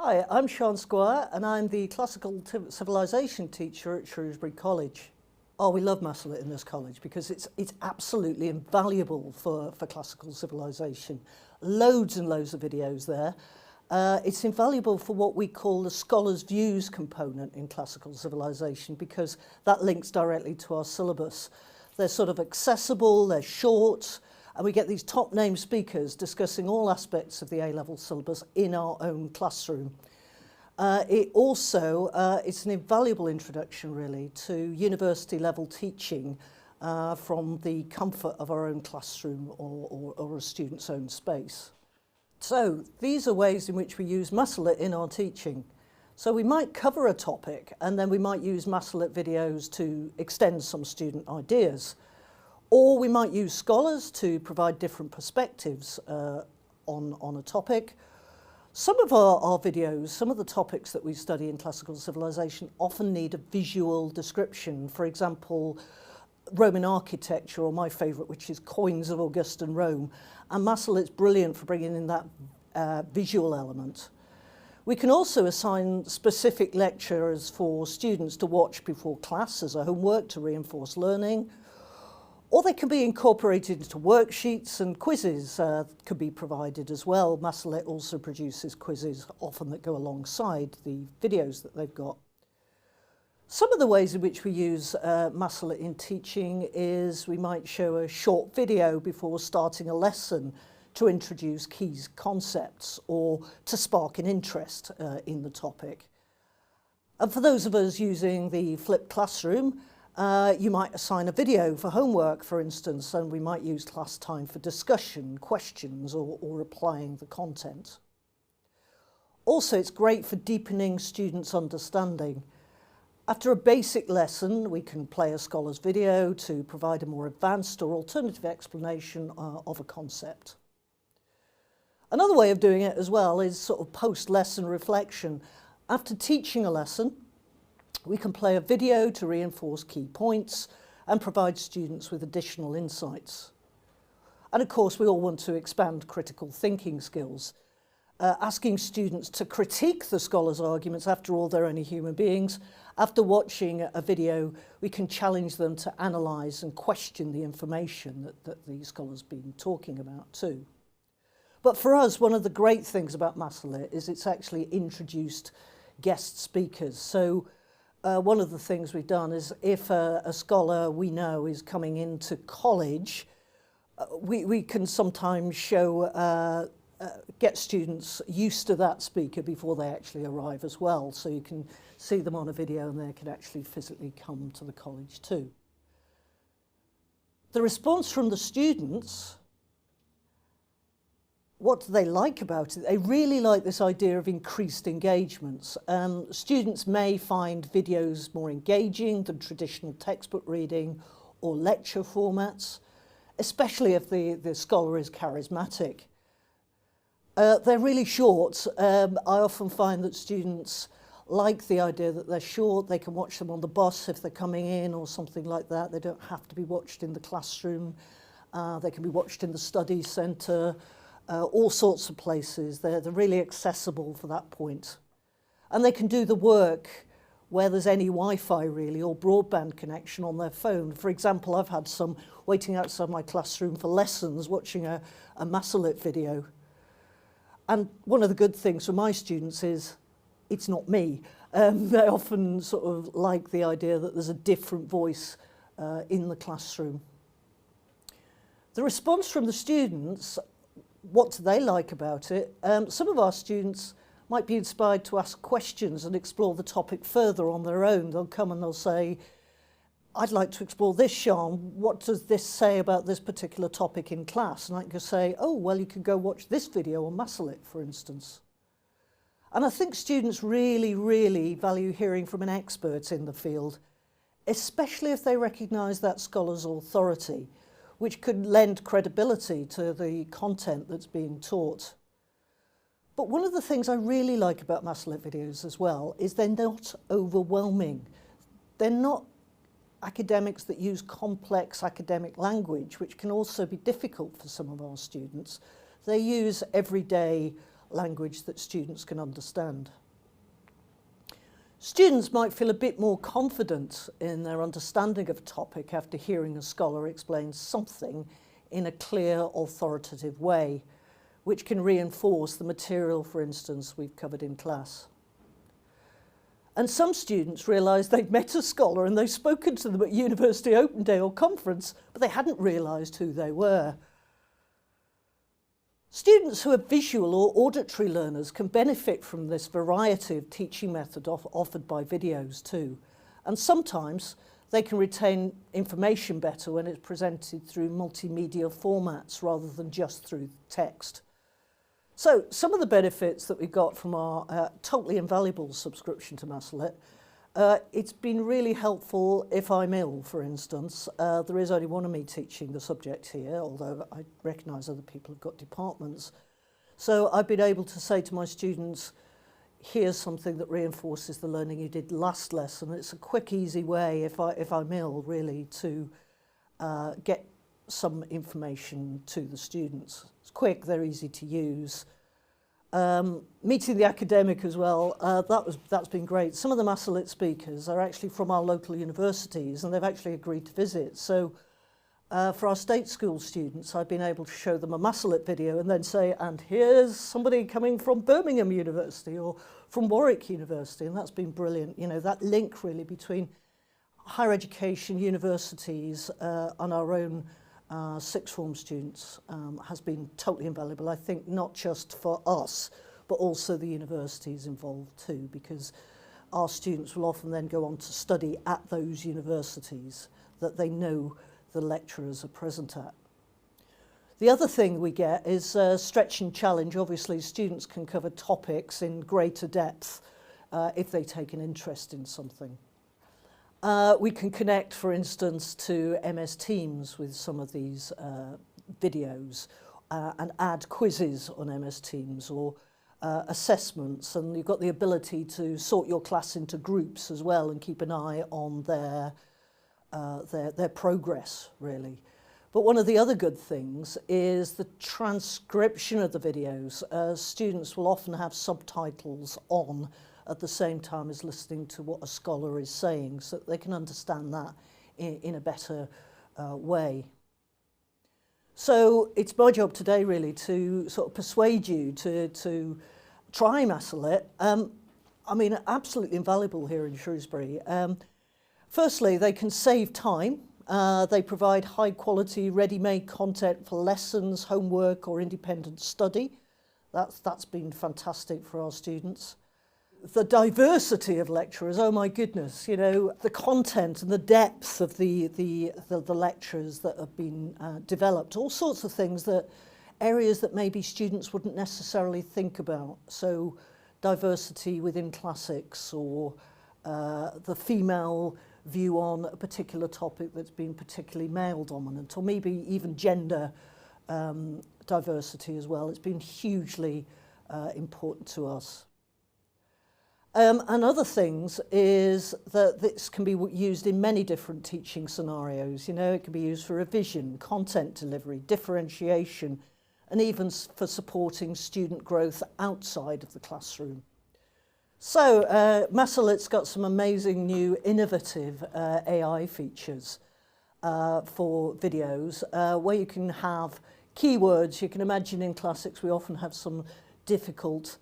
Hi, I'm Sian Squire and I'm the classical civilization teacher at Shrewsbury College. Oh, we love MASSOLIT in this college because it's absolutely invaluable for classical civilization. Loads and loads of videos there. It's invaluable for what we call the scholars' views component in classical civilization because that links directly to our syllabus. They're sort of accessible, they're short, and we get these top name speakers discussing all aspects of the A-level syllabus in our own classroom. It's an invaluable introduction really to university level teaching from the comfort of our own classroom or a student's own space. So these are ways in which we use MASSOLIT in our teaching. So we might cover a topic and then we might use MASSOLIT videos to extend some student ideas. Or we might use scholars to provide different perspectives on a topic. Some of our videos, some of the topics that we study in classical civilization often need a visual description. For example, Roman architecture, or my favourite, which is coins of Augustan Rome. And MASSOLIT's brilliant for bringing in that visual element. We can also assign specific lectures for students to watch before class as a homework to reinforce learning. Or they can be incorporated into worksheets, and quizzes could be provided as well. MASSOLIT also produces quizzes often that go alongside the videos that they've got. Some of the ways in which we use MASSOLIT in teaching is we might show a short video before starting a lesson to introduce key concepts or to spark an interest in the topic. And for those of us using the flipped classroom, you might assign a video for homework, for instance, and we might use class time for discussion, questions, or applying the content. Also, it's great for deepening students' understanding. After a basic lesson, we can play a scholar's video to provide a more advanced or alternative explanation of a concept. Another way of doing it as well is sort of post-lesson reflection. After teaching a lesson, we can play a video to reinforce key points and provide students with additional insights. And of course, we all want to expand critical thinking skills. Asking students to critique the scholars' arguments, after all, they're only human beings. After watching a video, we can challenge them to analyse and question the information that the scholar's been talking about too. But for us, one of the great things about MASSOLIT is it's actually introduced guest speakers. So one of the things we've done is if a scholar we know is coming into college, we can sometimes show get students used to that speaker before they actually arrive as well. So you can see them on a video and they can actually physically come to the college too. The response from the students, what do they like about it? They really like this idea of increased engagements. Students may find videos more engaging than traditional textbook reading or lecture formats, especially if the scholar is charismatic. They're really short. I often find that students like the idea that they're short. They can watch them on the bus if they're coming in or something like that. They don't have to be watched in the classroom. They can be watched in the study centre, all sorts of places. They're really accessible for that point. And they can do the work where there's any Wi-Fi really or broadband connection on their phone. For example, I've had some waiting outside my classroom for lessons watching a MASSOLIT video. And one of the good things for my students is it's not me. They often sort of like the idea that there's a different voice in the classroom. The response from the students, what do they like about it? Some of our students might be inspired to ask questions and explore the topic further on their own. They'll come and they'll say, I'd like to explore this, Sian. What does this say about this particular topic in class? And I can say, oh, well, you can go watch this video on MASSOLIT, for instance. And I think students really, really value hearing from an expert in the field, especially if they recognise that scholar's authority, which could lend credibility to the content that's being taught. But one of the things I really like about MASSOLIT videos as well is they're not overwhelming. They're not academics that use complex academic language, which can also be difficult for some of our students. They use everyday language that students can understand. Students might feel a bit more confident in their understanding of a topic after hearing a scholar explain something in a clear, authoritative way, which can reinforce the material, for instance, we've covered in class. And some students realise they'd met a scholar and they've spoken to them at university open day or conference, but they hadn't realised who they were. Students who are visual or auditory learners can benefit from this variety of teaching method offered by videos too. And sometimes they can retain information better when it's presented through multimedia formats rather than just through text. So some of the benefits that we got from our totally invaluable subscription to MASSOLIT, it's been really helpful if I'm ill, for instance. There is only one of me teaching the subject here, although I recognise other people have got departments. So I've been able to say to my students, here's something that reinforces the learning you did last lesson. It's a quick, easy way, if I'm ill, really, to get some information to the students. It's quick, they're easy to use. Meeting the academic as well, that's been great. Some of the MASSOLIT speakers are actually from our local universities and they've actually agreed to visit. So for our state school students, I've been able to show them a MASSOLIT video and then say, and here's somebody coming from Birmingham University or from Warwick University, and that's been brilliant. You know, that link really between higher education, universities and our own sixth form students has been totally invaluable. I think not just for us, but also the universities involved too, because our students will often then go on to study at those universities that they know the lecturers are present at. The other thing we get is stretch and challenge. Obviously, students can cover topics in greater depth if they take an interest in something. We can connect, for instance, to MS Teams with some of these videos and add quizzes on MS Teams or assessments, and you've got the ability to sort your class into groups as well and keep an eye on their progress, really. But one of the other good things is the transcription of the videos. Students will often have subtitles on at the same time as listening to what a scholar is saying, so that they can understand that in a better way. So it's my job today really to sort of persuade you to try MASSOLIT. I mean, absolutely invaluable here in Shrewsbury. Firstly, they can save time. They provide high quality ready-made content for lessons, homework or independent study. That's been fantastic for our students. The diversity of lecturers, oh my goodness, you know, the content and the depth of the lectures that have been developed, all sorts of things, that areas that maybe students wouldn't necessarily think about. So diversity within classics, or the female view on a particular topic that's been particularly male dominant, or maybe even gender diversity as well. It's been hugely important to us. And other things is that this can be used in many different teaching scenarios. You know, it can be used for revision, content delivery, differentiation, and even for supporting student growth outside of the classroom. So MASSOLIT's got some amazing new innovative AI features for videos where you can have keywords. You can imagine in classics we often have some difficult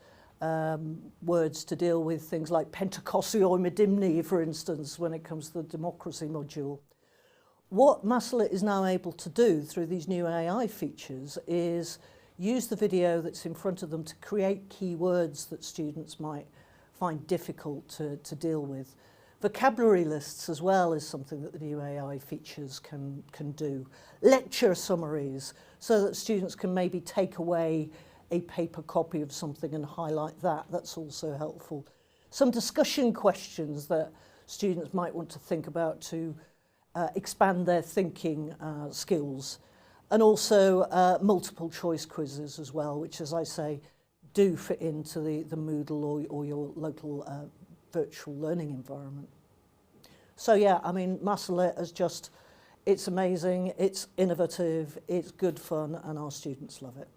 words to deal with, things like Pentecostioimidimni, for instance, when it comes to the democracy module. What MASSOLIT is now able to do through these new AI features is use the video that's in front of them to create keywords that students might find difficult to deal with. Vocabulary lists as well is something that the new AI features can do. Lecture summaries, so that students can maybe take away a paper copy of something and highlight that. That's also helpful. Some discussion questions that students might want to think about to expand their thinking skills. And also multiple choice quizzes as well, which, as I say, do fit into the Moodle or your local virtual learning environment. So yeah, I mean, MASSOLIT is just, it's amazing, it's innovative, it's good fun, and our students love it.